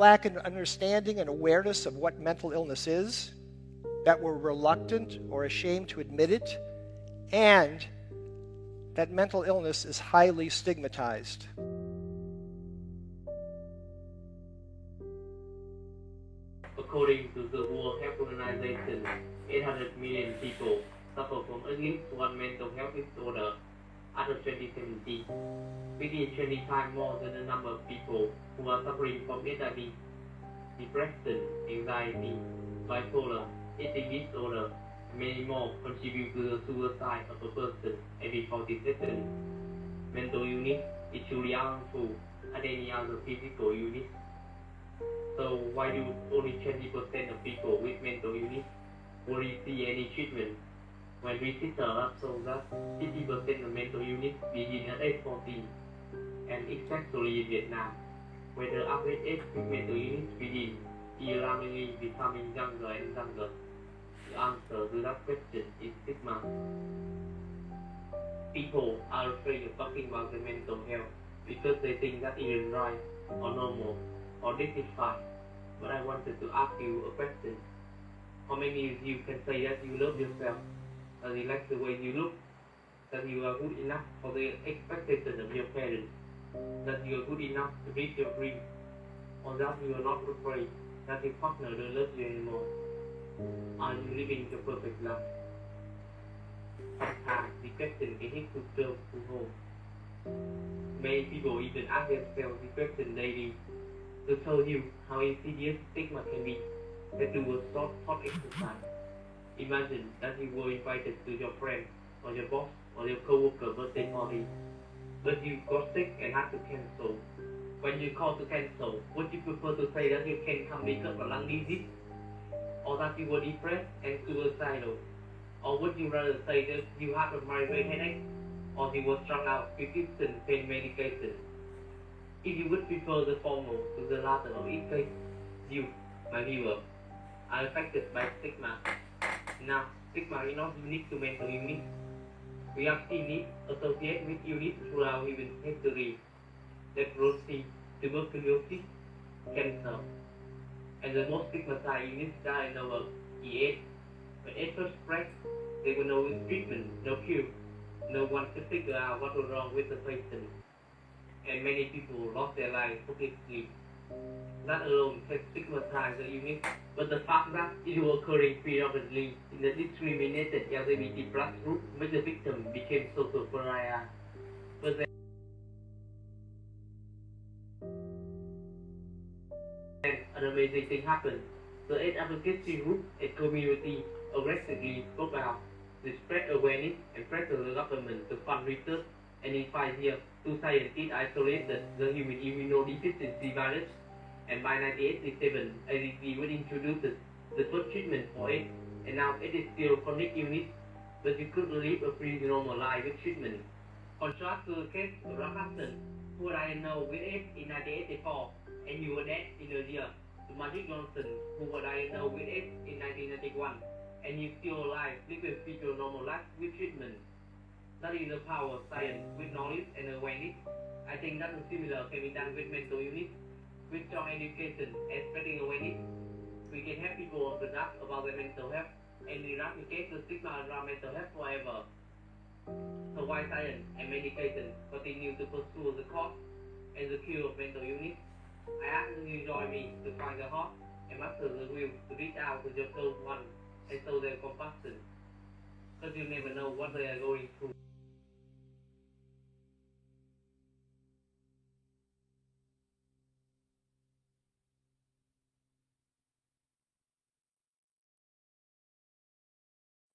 lack an understanding and awareness of what mental illness is, that we're reluctant or ashamed to admit it, and that mental illness is highly stigmatized. According to the World Health Organization, 800 million people suffer from at least one mental health disorder after 2017, 20 times more than the number of people who are suffering from HIV, depression, anxiety, bipolar, eating disorder, and many more contribute to the suicide of a person every 40 seconds. Mental illness is truly harmful as any other physical illness. So why do only 20% of people with mental illness will receive any treatment? When researchers have shown that 50% of mental illness begin at age 14, and especially in Vietnam, where the average age with mental illness begins alarmingly becoming younger and younger. The answer to that question is stigma. People are afraid of talking about their mental health because they think that isn't right or normal or dignified. But I wanted to ask you a question. How many of you can say that you love yourself, that you like the way you look, that you are good enough for the expectations of your parents, that you are good enough to reach your dreams, or that you are not afraid that your partner don't love you anymore? Are you living your perfect life? Sometimes the question can hit too close to home. Many people even ask themselves the question daily. To tell you how insidious stigma can be, let's do a short thought exercise. Imagine that you were invited to your friend or your boss or your co-worker birthday party, but you got sick and had to cancel. When you call to cancel, would you prefer to say that you can't come because of lung disease, or that you were depressed and suicidal, or would you rather say that you had a migraine headache, or you were strung out with instant pain medication? If you would prefer the former to the latter of each case, you, my viewer, are affected by stigma. Now, stigma is not unique to mental illness. We have seen it associated with illness throughout human history: leprosy, tuberculosis, cancer, and the most stigmatized illness that I know of is AIDS. When AIDS first spread, there was no treatment, no cure. No one could figure out what was wrong with the patient, and many people lost their lives hopelessly. That alone can stigmatize the illness, but the fact that it was occurring predominantly in the discriminated LGBT plus group made the victim became social pariah. But then an amazing thing happened. The AIDS advocacy group and community aggressively spoke out. They spread awareness and pressured the government to fund research, and in 5 years, 2 scientists isolated the human immunodeficiency virus, and by 1987, ADC was introduced the first treatment for AIDS, and now it is still chronic illness, but you could live a pretty normal life with treatment. Contrast to the case of Rock Hudson, who was diagnosed with AIDS in 1984, and he was dead in a year, to Magic Johnson, who was diagnosed with AIDS in 1991, and he's still alive, living a future normal life with treatment. That is the power of science with knowledge and awareness. I think that similar can be done with mental illness. With strong education and spreading awareness, we can help people open up about their mental health and eradicate the stigma around mental health forever. So while science and medication continue to pursue the cause and the cure of mental illness, I ask you to join me to find the heart and master the will to reach out to your loved ones and show them compassion, because you never know what they are going through.